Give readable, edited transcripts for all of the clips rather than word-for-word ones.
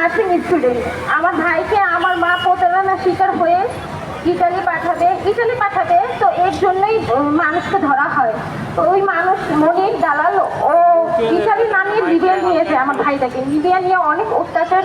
Nursing student. আমার ভাইকে আমার মা প্রতারণার শিকার হয়ে ইটালি পাঠাবে, তো এর জন্যই মানুষকে ধরা হয়। তো ওই মানুষ মনির দালাল ও ইটালি নামিয়ে লিবিয়া নিয়েছে আমার ভাইটাকে। লিবিয়া নিয়ে অনেক অত্যাচার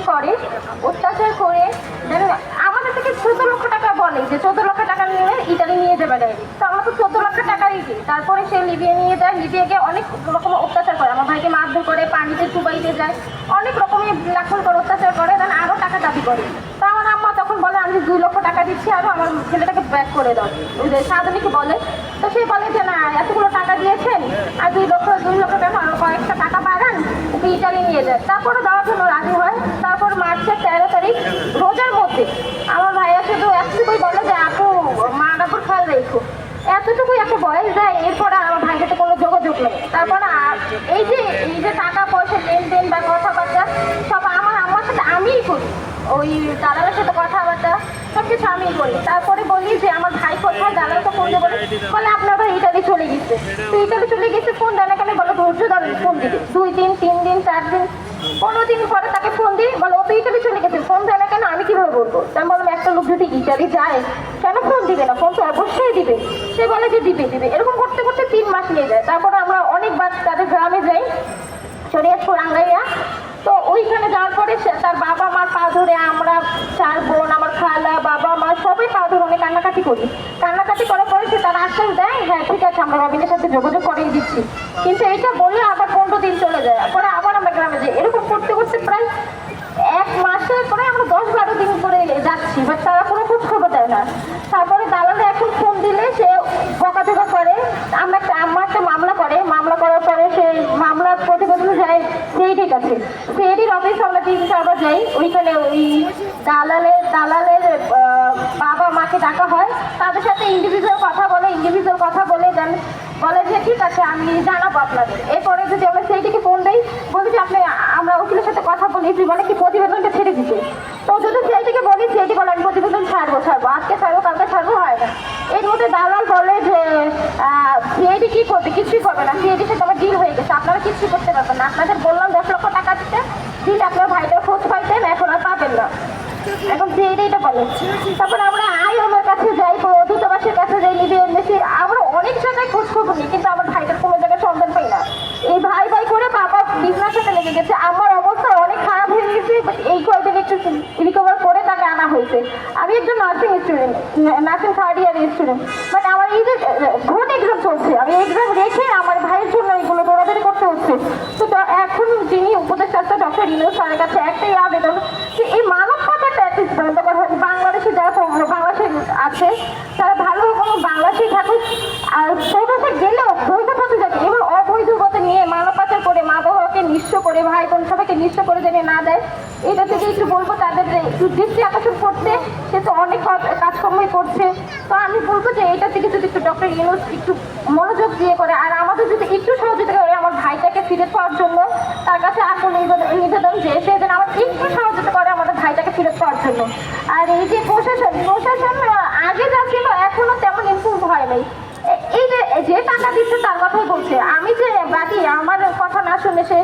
করে জানেন, আমাদের থেকে 14 লক্ষ টাকা বলে যে 14 লক্ষ টাকা নিয়ে ইটালি নিয়ে যাবে ডাইরেক্ট। তো আমরা তো 14 লক্ষ টাকাই দিই। তারপরে সে লিবিয়া নিয়ে যায়, লিবিয়া গিয়ে অনেক রকম অত্যাচার করে, আমার ভাইকে মারধর করে, পানিতে চুবাইতে যায়, অনেক রকমের লাখল করে অত্যাচার করে, দেন আরও টাকা দাবি করে। তো আমার আম্মা তখন বলে আমি 2 লক্ষ টাকা দিচ্ছি, আরও আমার ছেলেটাকে ব্যাক করে দাও। ওই যে সাধনীকে বলে, তো সে বলে যে না, এতগুলো টাকা দিয়েছেন আর 2 লক্ষ টাকা আরও কয়েকটা টাকা বাড়ান, ওকে ইটালি নিয়ে যায়। তারপরে দেওয়ার জন্য রাজি হয়। তারপর মার্চের 13 তারিখ রোজার মধ্যে আমার ভাইয়া শুধু এতটুকুই বলে যে আপু মা বাপুর খেয়াল রেখো, এতটুকুই একটা বয়স দেয়। এরপরে আমার ভাইয়ের সাথে কোনো যোগাযোগ নেই। তারপরে এই যে টাকা পয়সা লেনদেন বা কথাবার্তা সব আমার আম্মার সাথে আমিই করি, ওই দালালের সাথে কথাবার্তা সব কিছু আমিই করি। তারপরে বলি যে আমার ভাই কোথায়, দালালকে ফোন দিয়ে বলে আপনার ভাই ইটালি চলে গেছে। তো ইটালি চলে গেছে, ফোন দেয় না কেন, বলো ধৈর্য ধরে ফোন দিবে। 2 দিন 3 দিন 4 দিন 15 দিন পরে তাকে ফোন দিই, বলো ও তো ইটালি চলে গেছে, ফোন দেয় না কেন, আমি কিভাবে বলবো? আমি বললাম একটা লোক যদি ইটালি যায় কেন ফোন দিবে না, ফোন তো অবশ্যই দিবে। সে বলে যে দিবে। এরকম করতে করতে 3 মাস নিয়ে যায়। তারপরে আমরা অনেকবার তাদের গ্রামে যাই, শরীয়তপুর আঙ্গাইয়া। তো ওইখানে যাওয়ার পরে তার বাবা মার পা ধরে আমরা 4 বোন, আমার খালা, বাবা মা সবাই পা ধরে অনেক কান্নাকাটি করার পরে সে তার আশ্বাস দেয় হ্যাঁ ঠিক আছে আমরা রবিনের সাথে যোগাযোগ করিয়ে দিচ্ছি। কিন্তু এইটা বললে আবার 15 দিন চলে যায়, পরে আবার আমরা গ্রামে যাই। এরকম করতে করতে প্রায় 1 মাসের পরে আমরা 10-12 দিন করে যাচ্ছি, বাট তারা কোনো খোঁজ খবর দেয় না। তারপরে দালালে এখন ফোন দিলে সে বকাঝকা করে। আম্মা একটা মামলা করার পরে সেই মামলার প্রতিবেদন যায় সিআইডির কাছে। সিআইডির অফিস আমরা 3-4 বার যাই। ওইখানে ওই দালালের বাবা মাকে ডাকা হয়, তাদের সাথে ইন্ডিভিজুয়াল কথা বলে দেন, বলে যে ঠিক আছে আমি জানাবো আপনাদের। এরপরে যদি আমরা সেইটিকে ফোন দিই, বলি যে আমরা উকিলের সাথে কথা বলেছি, বলে কি প্রতিবেদনটা ছেড়ে দিতে। তো যদি সেইটিকে বলি, সেইটি বলে আমি প্রতিবেদন ছাড়বো, আজকে ছাড়বো কালকে ছাড়বো, হয় না। এর মধ্যে দালাল বলে যে সিআইডি কি করবে, কিছুই করবে না, সিআইডির সাথে আমার ডিল হয়ে গেছে, আপনারা কিছুই করতে পারবেন না। আপনাদের বললাম 10 লক্ষ টাকা দিতে, দিলে আপনার ভাইটার খোঁজ পাইতেন, এখন আর পাবেন না। এখন সিআইডিটা বলে। তারপরে আমরা আমার কাছে যাই, দূতাবাসের কাছে যাই, লিবিয়া এমবেসি, আমরা অনেক জায়গায় খোঁজ খবর নিই, কিন্তু আমার ভাইটার কোনো জায়গায় সন্ধান পাই না। এই ভাই করে বাবা বিজনেস সাথে লেগে গেছে। আমার অবস্থা অনেক খারাপ হয়ে গেছে। এই কয়েকদিন একটু রিকভার করে তাকে আনা হয়েছে। আমি একজন nursing 3rd year student, but আমার এই যে ভোট এক্সাম চলছে, আমি এক্সাম রেখে আমার ভাইয়ের জন্য এইগুলো দৌড়াদৌড়ি করতে হচ্ছে। তো এখন যিনি উপদেষ্টা ডক্টর ইউনূস স্যারের কাছে একটাই আবেদন যে এই মানব পাচারটা অ্যাটলিস্ট বন্ধ করা হয়। বাংলাদেশে যারা বাংলাদেশে আছে তারা ভালো রকম বাংলাদেশেই থাকুক, আর প্রবাসে গেলেও বৈধ পথে যাবে। এবার অবৈধ পথে নিয়ে মানব পাচার করে মা বাবাকে নিঃস্ব করে, ভাই বোন সবাইকে নিঃস্ব করে যেন না দেয়, এটা থেকে একটু বলবো তাদের একটু দৃষ্টি আকর্ষণ করতে। সে তো অনেক কাজকর্মই করছে। তো আমি বলবো যে এটা থেকে যদি একটু ডক্টর ইউনূস একটু মনোযোগ দিয়ে করে, আর আমাদের যদি একটু সহযোগিতা করে আমার ভাইটাকে ফিরে পাওয়ার জন্য, তার কাছে আসল নিবেদন যে সে যেন আমার একটু সহযোগিতা করে আমাদের ভাইটাকে ফিরে পাওয়ার জন্য। আর এই যে প্রশাসন আগে যা ছিল এখনো তেমন ইমপ্রুভ হয় নাই। এই যে টাকা দিচ্ছে তার কথাই বলছে, আমি যে বাকি আমার কথা না শুনে সে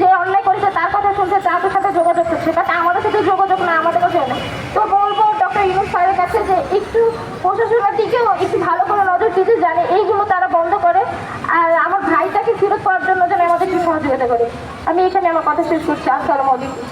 যে অন্যায় করেছে তার কথা শুনছে, তাদের সাথে যোগাযোগ করছে, বাট আমাদের সাথে যোগাযোগ না, আমাদের কাছে না। তো বলবো ডক্টর ইউনূস স্যারের কাছে যে একটু প্রশাসনের দিকেও একটু ভালো করে নজর দিতে জানে, এইগুলো তারা বন্ধ করে, আর আমার ভাইটাকে ফেরত পাওয়ার জন্য যেন আমাদের একটু সহযোগিতা করে। আমি এখানে আমার কথা শেষ করছি। আসসালামু আলাইকুম।